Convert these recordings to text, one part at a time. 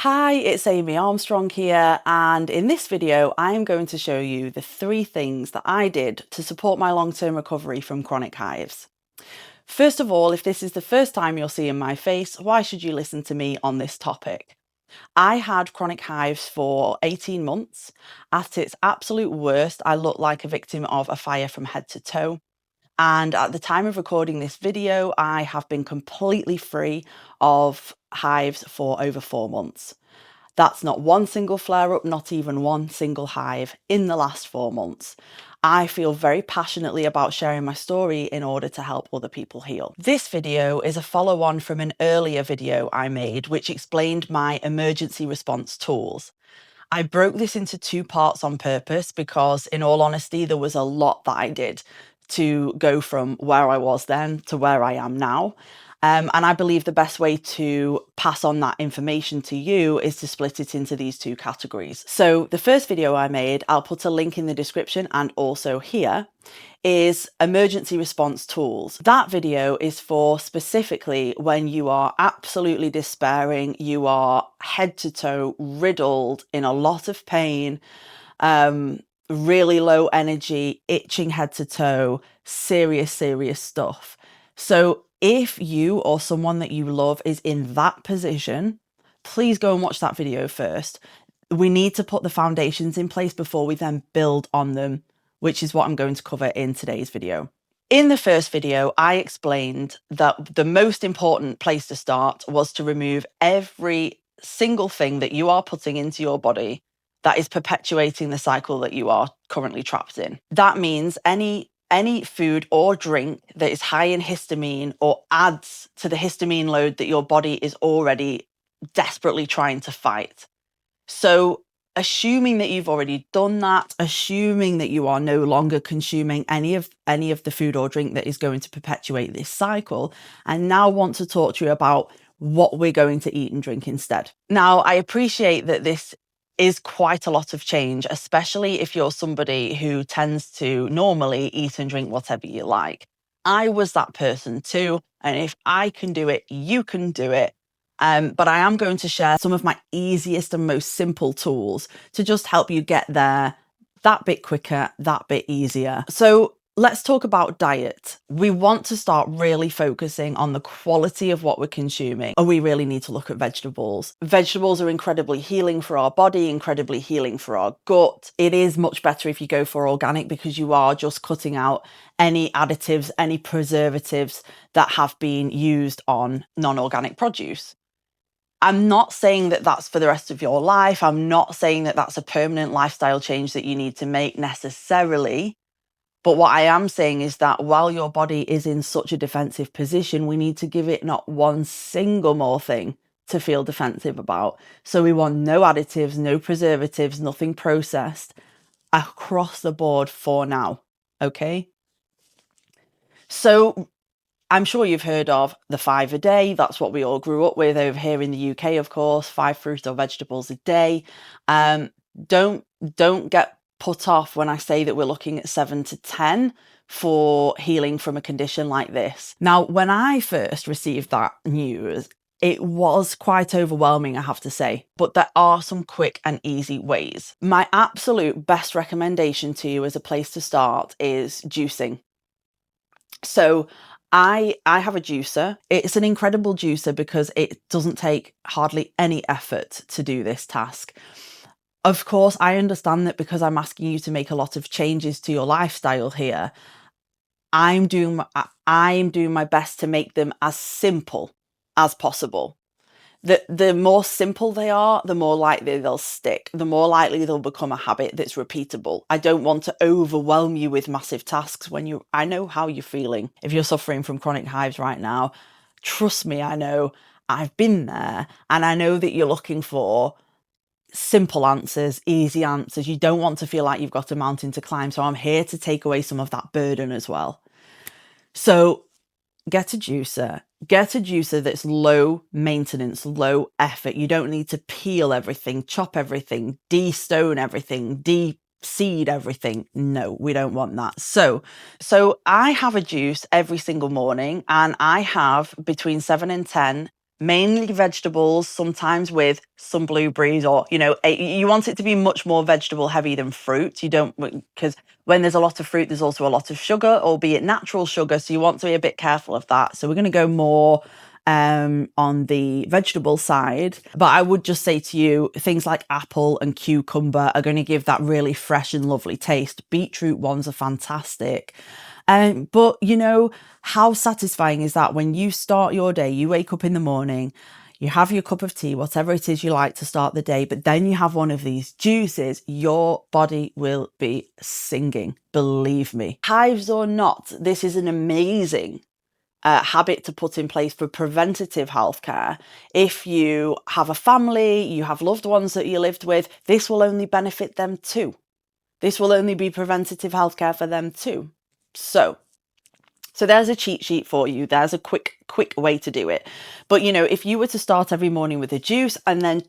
Hi, it's Amy Armstrong here, and in this video I am going to show you the 3 things that I did to support my long-term recovery from chronic hives. First of all, if this is the first time you're seeing my face, why should you listen to me on this topic? I had chronic hives for 18 months. At its absolute worst, I looked like a victim of a fire from head to toe. And at the time of recording this video, I have been completely free of hives for over 4 months. That's not one single flare up, not even one single hive in the last 4 months. I feel very passionately about sharing my story in order to help other people heal. This video is a follow on from an earlier video I made, which explained my emergency response tools. I broke this into 2 parts on purpose because, in all honesty, there was a lot that I did to go from where I was then to where I am now. And I believe the best way to pass on that information to you is to split it into these 2 categories. So the first video I made, I'll put a link in the description and also here, is emergency response tools. That video is for specifically when you are absolutely despairing, you are head to toe riddled in a lot of pain, really low energy, itching head to toe, serious stuff. So if you or someone that you love is in that position, please go and watch that video first. We need to put the foundations in place before we then build on them, which is what I'm going to cover in today's video. In the first video, I explained that the most important place to start was to remove every single thing that you are putting into your body that is perpetuating the cycle that you are currently trapped in. That means any food or drink that is high in histamine or adds to the histamine load that your body is already desperately trying to fight. So assuming that you've already done that, assuming that you are no longer consuming any of the food or drink that is going to perpetuate this cycle, I now want to talk to you about what we're going to eat and drink instead. Now, I appreciate that this is quite a lot of change, especially if you're somebody who tends to normally eat and drink whatever you like. I was that person too, and if I can do it, you can do it. But I am going to share some of my easiest and most simple tools to just help you get there that bit quicker, that bit easier. So let's talk about diet. We want to start really focusing on the quality of what we're consuming, and we really need to look at vegetables. Vegetables are incredibly healing for our body, incredibly healing for our gut. It is much better if you go for organic because you are just cutting out any additives, any preservatives that have been used on non-organic produce. I'm not saying that that's for the rest of your life. I'm not saying that that's a permanent lifestyle change that you need to make necessarily. But what I am saying is that while your body is in such a defensive position, we need to give it not one single more thing to feel defensive about. So we want no additives, no preservatives, nothing processed across the board for now. Okay? So I'm sure you've heard of the 5 a day. That's what we all grew up with over here in the UK, of course, 5 fruits or vegetables a day. Don't get put off when I say that we're looking at 7 to 10 for healing from a condition like this. Now, when I first received that news, it was quite overwhelming, I have to say, but there are some quick and easy ways. My absolute best recommendation to you as a place to start is juicing. So I have a juicer. It's an incredible juicer because it doesn't take hardly any effort to do this task. Of course, I understand that because I'm asking you to make a lot of changes to your lifestyle here, I'm doing my best to make them as simple as possible. The more simple they are, the more likely they'll stick, the more likely they'll become a habit that's repeatable. I don't want to overwhelm you with massive tasks I know how you're feeling. If you're suffering from chronic hives right now, trust me, I know. I've been there, and I know that you're looking for simple answers, easy answers. You don't want to feel like you've got a mountain to climb. So I'm here to take away some of that burden as well. So get a juicer. Get a juicer that's low maintenance, low effort. You don't need to peel everything, chop everything, de-stone everything, de-seed everything. No, we don't want that. So I have a juice every single morning, and I have between 7 and 10 mainly vegetables, sometimes with some blueberries, or, you want it to be much more vegetable heavy than fruit. You don't, because when there's a lot of fruit, there's also a lot of sugar, albeit natural sugar. So you want to be a bit careful of that. So we're going to go more on the vegetable side. But I would just say to you, things like apple and cucumber are going to give that really fresh and lovely taste. Beetroot ones are fantastic. But how satisfying is that when you start your day, you wake up in the morning, you have your cup of tea, whatever it is you like to start the day, but then you have one of these juices, your body will be singing, believe me. Hives or not, this is an amazing habit to put in place for preventative healthcare. If you have a family, you have loved ones that you lived with, this will only benefit them too. This will only be preventative healthcare for them too. So there's a cheat sheet for you. There's a quick way to do it. But if you were to start every morning with a juice and then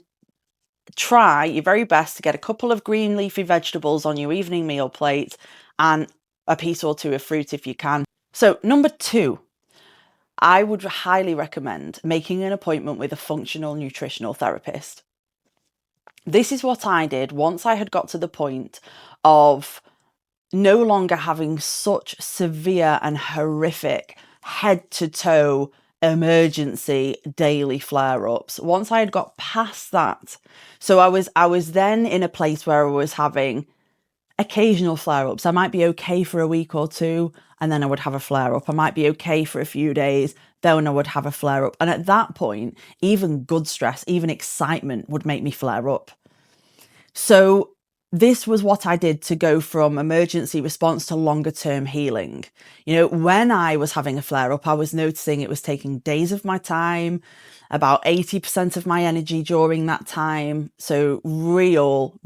try your very best to get a couple of green leafy vegetables on your evening meal plate and a piece or two of fruit if you can. So number 2, I would highly recommend making an appointment with a functional nutritional therapist. This is what I did once I had got to the point of no longer having such severe and horrific head to toe emergency daily flare-ups. Once I had got past that, so I was then in a place where I was having occasional flare-ups. I might be okay for a week or two, and then I would have a flare-up. I might be okay for a few days, then I would have a flare-up. And at that point, even good stress, even excitement would make me flare up. So this was what I did to go from emergency response to longer term healing. When I was having a flare up, I was noticing it was taking days of my time, about 80% of my energy during that time. So real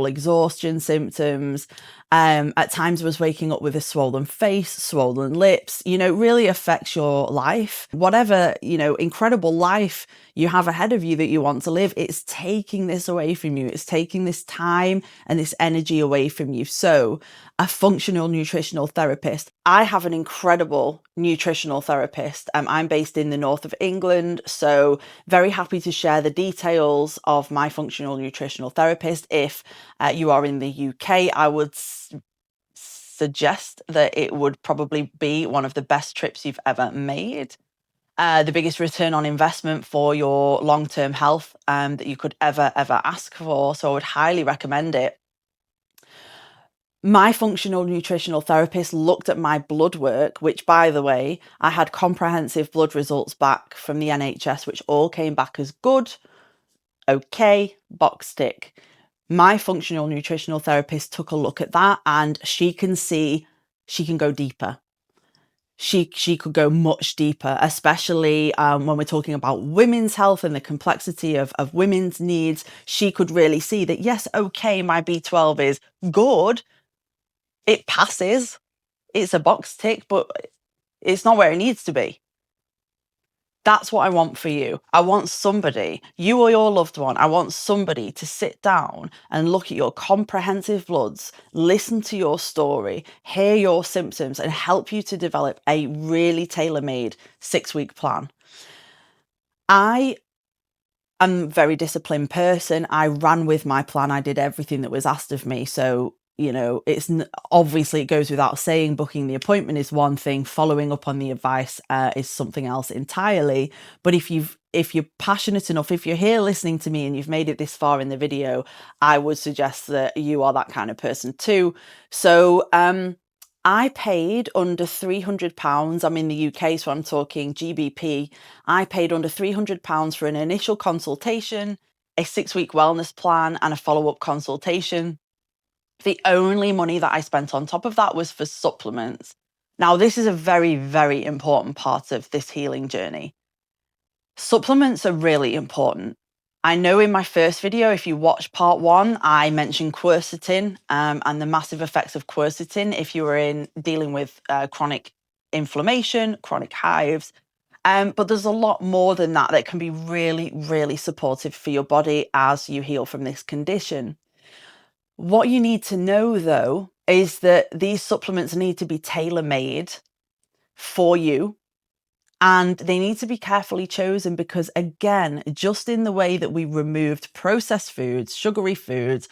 exhaustion symptoms. At times I was waking up with a swollen face, swollen lips. Really affects your life. Whatever, incredible life you have ahead of you that you want to live, it's taking this away from you. It's taking this time and this energy away from you. So a functional nutritional therapist. I have an incredible nutritional therapist. I'm based in the north of England, so very happy to share the details of my functional nutritional therapist. If you are in the UK, I would suggest that it would probably be one of the best trips you've ever made. The biggest return on investment for your long-term health that you could ever ask for. So I would highly recommend it. My functional nutritional therapist looked at my blood work, which, by the way, I had comprehensive blood results back from the NHS, which all came back as good. Okay, box tick. My functional nutritional therapist took a look at that, and she can see she can go deeper. She could go much deeper, especially when we're talking about women's health and the complexity of women's needs. She could really see that, yes, okay, my B12 is good. It passes. It's a box tick, but it's not where it needs to be. That's what I want for you. I want somebody, you or your loved one, I want somebody to sit down and look at your comprehensive bloods, listen to your story, hear your symptoms, and help you to develop a really tailor-made 6-week plan. I am a very disciplined person. I ran with my plan. I did everything that was asked of me. So it's obviously, it goes without saying, booking the appointment is one thing, following up on the advice is something else entirely. But if you're passionate enough, if you're here listening to me and you've made it this far in the video, I would suggest that you are that kind of person too. So I paid under £300. I'm in the UK, so I'm talking GBP. I paid under £300 for an initial consultation, a 6-week wellness plan, and a follow-up consultation. The only money that I spent on top of that was for supplements. Now, this is a very, very important part of this healing journey. Supplements are really important. I know in my first video, if you watch part 1, I mentioned quercetin and the massive effects of quercetin if you were dealing with chronic inflammation, chronic hives. But there's a lot more than that that can be really, really supportive for your body as you heal from this condition. What you need to know, though, is that these supplements need to be tailor-made for you And they need to be carefully chosen because, again, just in the way that we removed processed foods, sugary foods,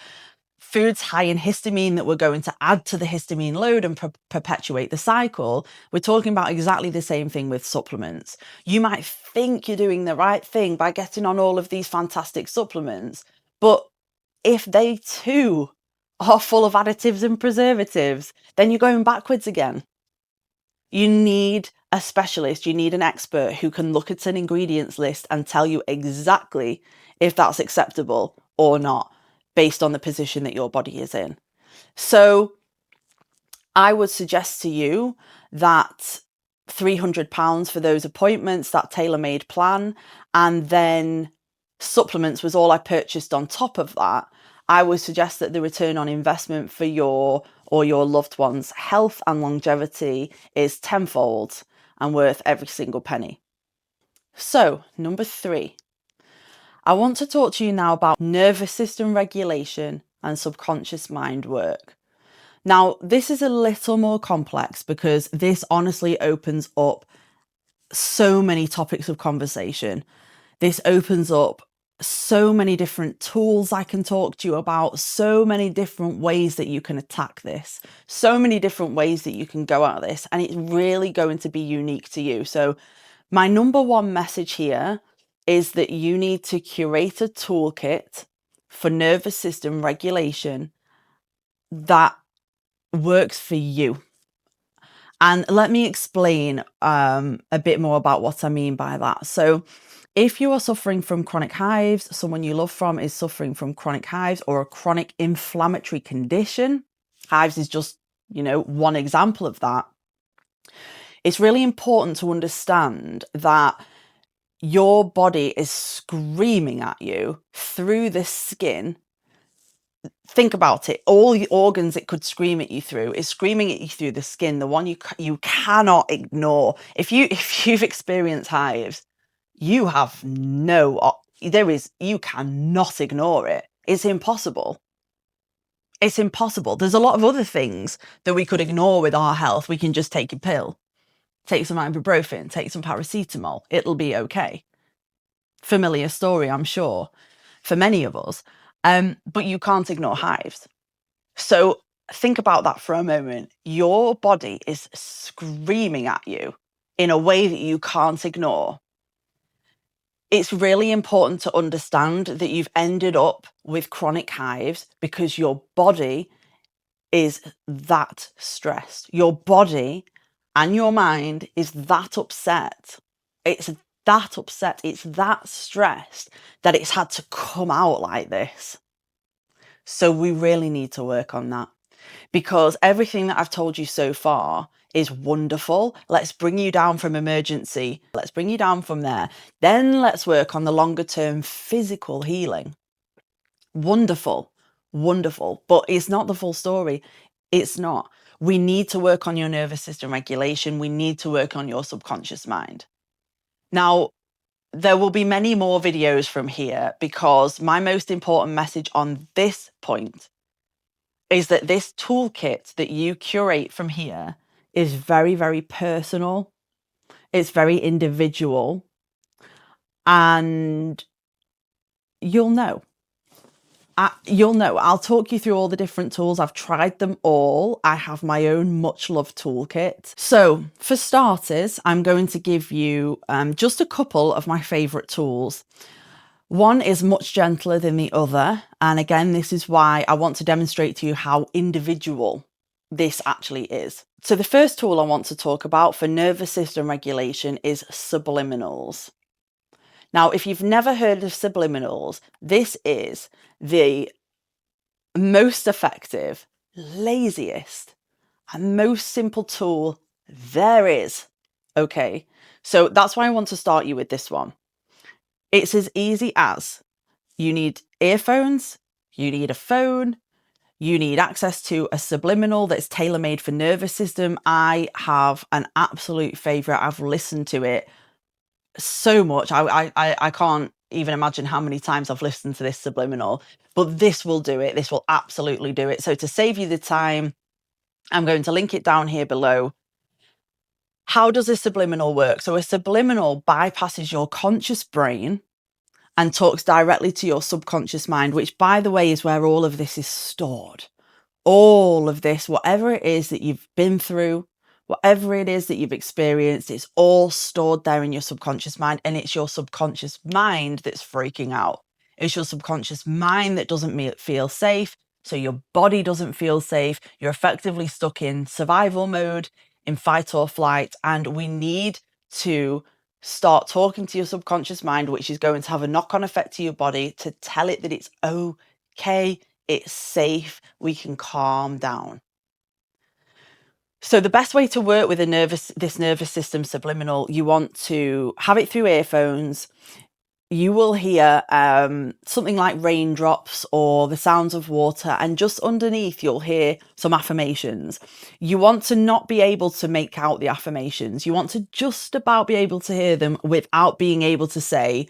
foods high in histamine that we're going to add to the histamine load and perpetuate the cycle, we're talking about exactly the same thing with supplements. You might think you're doing the right thing by getting on all of these fantastic supplements, but if they too are full of additives and preservatives, then you're going backwards again. You need a specialist, you need an expert who can look at an ingredients list and tell you exactly if that's acceptable or not, based on the position that your body is in. So I would suggest to you that £300 for those appointments, that tailor-made plan, and then supplements was all I purchased on top of that. I would suggest that the return on investment for your or your loved one's health and longevity is tenfold and worth every single penny. So, number 3, I want to talk to you now about nervous system regulation and subconscious mind work. Now, this is a little more complex because this honestly opens up so many topics of conversation. This opens up so many different tools I can talk to you about, so many different ways that you can attack this, so many different ways that you can go at this, and it's really going to be unique to you. So my number one message here is that you need to curate a toolkit for nervous system regulation that works for you. And let me explain a bit more about what I mean by that. So if you are suffering from chronic hives, someone you love from is suffering from chronic hives or a chronic inflammatory condition, hives is just, one example of that. It's really important to understand that your body is screaming at you through the skin. Think about it. All the organs it could scream at you through is screaming at you through the skin, the one you cannot ignore. If you've experienced hives, you have you cannot ignore it. It's impossible. It's impossible. There's a lot of other things that we could ignore with our health. We can just take a pill, take some ibuprofen, take some paracetamol. It'll be okay. Familiar story, I'm sure, for many of us. But you can't ignore hives. So think about that for a moment. Your body is screaming at you in a way that you can't ignore. It's really important to understand that you've ended up with chronic hives because your body is that stressed. Your body and your mind is that upset. It's that upset. It's that stressed that it's had to come out like this. So we really need to work on that, because everything that I've told you so far is wonderful. Let's bring you down from emergency. Let's bring you down from there. Then let's work on the longer term physical healing. Wonderful, wonderful. But it's not the full story. It's not. We need to work on your nervous system regulation. We need to work on your subconscious mind. Now, there will be many more videos from here because my most important message on this point is that this toolkit that you curate from here is very, very personal. It's very individual. And you'll know. I'll talk you through all the different tools. I've tried them all. I have my own much loved toolkit. So for starters, I'm going to give you just a couple of my favorite tools. One is much gentler than the other. And again, this is why I want to demonstrate to you how individual this actually is. So the first tool I want to talk about for nervous system regulation is subliminals. Now, if you've never heard of subliminals, this is the most effective, laziest, and most simple tool there is. Okay, so that's why I want to start you with this one. It's as easy as you need earphones, you need a phone, you need access to a subliminal that's tailor-made for nervous system. I have an absolute favorite. I've listened to it so much. I can't even imagine how many times I've listened to this subliminal, but this will do it. This will absolutely do it. So to save you the time, I'm going to link it down here below. How does a subliminal work? So a subliminal bypasses your conscious brain and talks directly to your subconscious mind, which, by the way, is where all of this is stored. All of this, whatever it is that you've been through, whatever it is that you've experienced, it's all stored there in your subconscious mind, and it's your subconscious mind that's freaking out. It's your subconscious mind that doesn't feel safe, so your body doesn't feel safe. You're effectively stuck in survival mode, in fight or flight, and we need to start talking to your subconscious mind, which is going to have a knock-on effect to your body, to tell it that it's okay, it's safe, we can calm down. So the best way to work with this nervous system subliminal, you want to have it through earphones. You will hear something like raindrops or the sounds of water, and just underneath you'll hear some affirmations. You want to not be able to make out the affirmations. You want to just about be able to hear them without being able to say,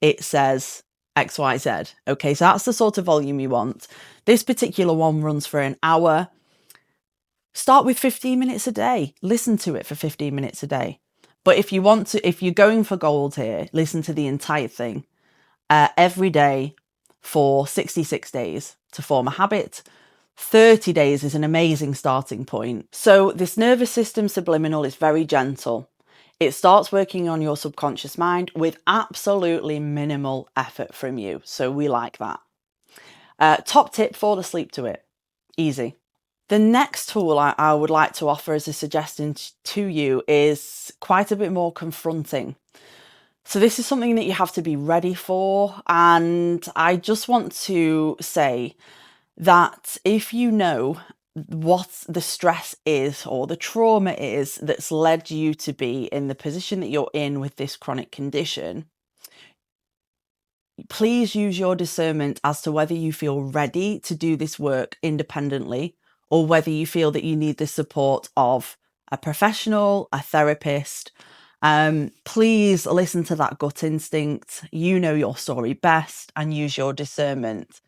it says XYZ. Okay, so that's the sort of volume you want. This particular one runs for an hour. Start with 15 minutes a day. Listen to it for 15 minutes a day. But if you're going for gold here, listen to the entire thing every day for 66 days to form a habit. 30 days is an amazing starting point. So this nervous system subliminal is very gentle. It starts working on your subconscious mind with absolutely minimal effort from you. So we like that. Top tip, fall asleep to it. Easy. The next tool I would like to offer as a suggestion to you is quite a bit more confronting. So this is something that you have to be ready for. And I just want to say that if you know what the stress is or the trauma is that's led you to be in the position that you're in with this chronic condition, please use your discernment as to whether you feel ready to do this work independently, or whether you feel that you need the support of a professional, a therapist. Please listen to that gut instinct. You know your story best, and use your discernment.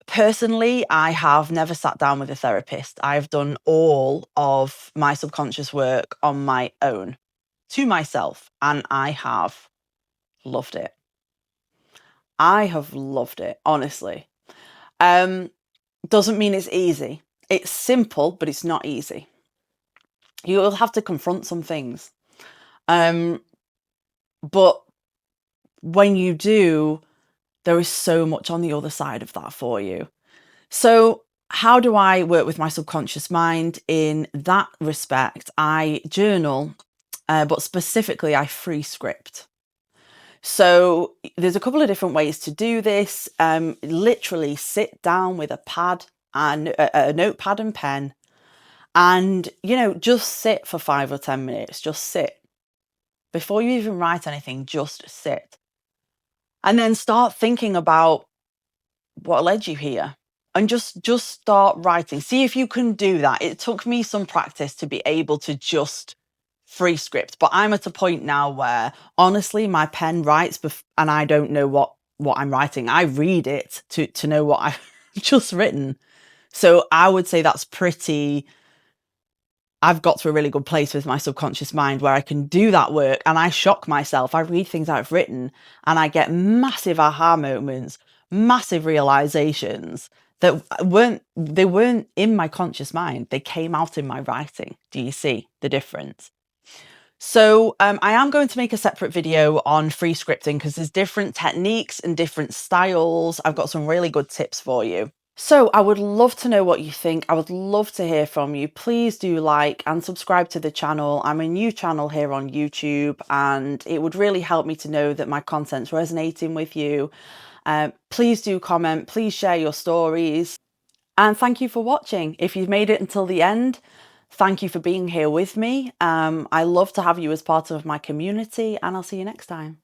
Personally, I have never sat down with a therapist. I've done all of my subconscious work on my own, to myself, and I have loved it. I have loved it, honestly. Doesn't mean it's easy. It's simple, but it's not easy. You'll have to confront some things. But when you do, there is so much on the other side of that for you. So how do I work with my subconscious mind? In that respect, I journal, but specifically I free script. So there's a couple of different ways to do this. Literally sit down with a pad and a notepad and pen, and just sit for 5 or 10 minutes. Just sit. Before you even write anything, just sit. And then start thinking about what led you here, and just start writing. See if you can do that. It took me some practice to be able to just free script, but I'm at a point now where honestly my pen writes and I don't know what I'm writing. I read it to know what I've just written. So I would say I've got to a really good place with my subconscious mind where I can do that work, and I shock myself. I read things I've written and I get massive aha moments, massive realizations that weren't in my conscious mind. They came out in my writing. Do you see the difference? So I am going to make a separate video on free scripting, because there's different techniques and different styles. I've got some really good tips for you. So I would love to know what you think. I would love to hear from you. Please do like and subscribe to the channel. I'm a new channel here on YouTube, and it would really help me to know that my content's resonating with you. Please do comment. Please share your stories. And thank you for watching. If you've made it until the end, thank you for being here with me. I love to have you as part of my community, and I'll see you next time.